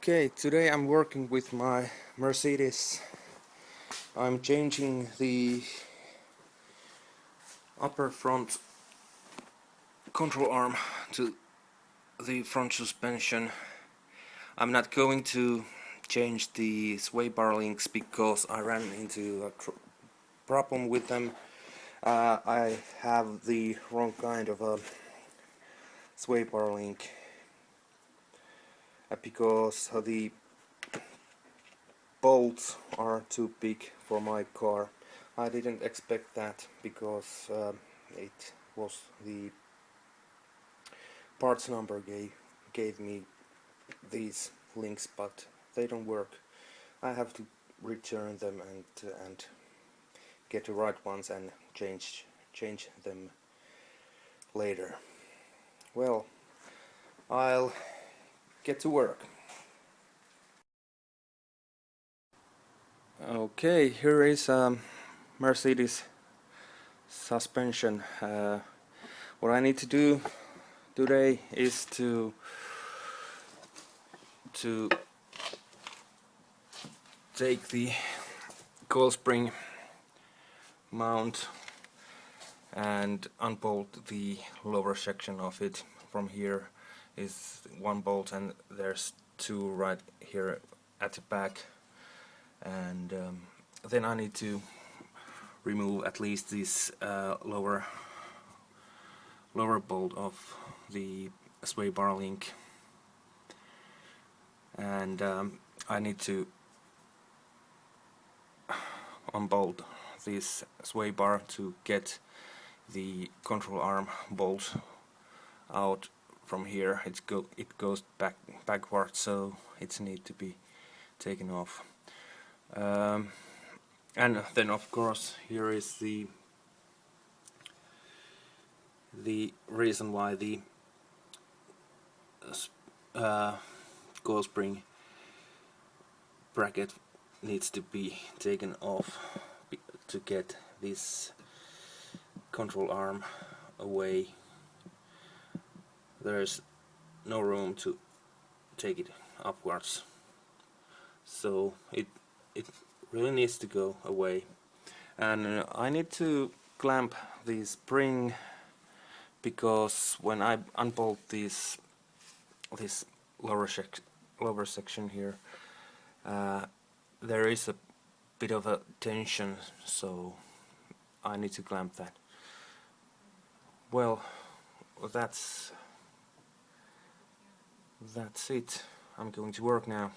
Okay, today I'm working with my Mercedes. I'm changing the upper front control arm to the front suspension. I'm not going to change the sway bar links because I ran into a problem with them. I have the wrong kind of a sway bar link because the bolts are too big for my car. I didn't expect that because it was the parts number gave me these links, but they don't work. I have to return them and get the right ones and change them later. Well, I'll get to work. Okay, here is Mercedes suspension. What I need to do today is to take the coil spring mount and unbolt the lower section of it. From here is one bolt and there's two right here at the back, and then I need to remove at least this lower bolt of the sway bar link, and I need to unbolt this sway bar to get the control arm bolt out from here. It goes backwards, so it needs to be taken off. And then of course here is the reason why the coil spring bracket needs to be taken off to get this control arm away. There's no room to take it upwards, so it really needs to go away. And I need to clamp the spring because when I unbolt this lower section here, there is a bit of a tension, so I need to clamp that. Well, that's it. I'm going to work now.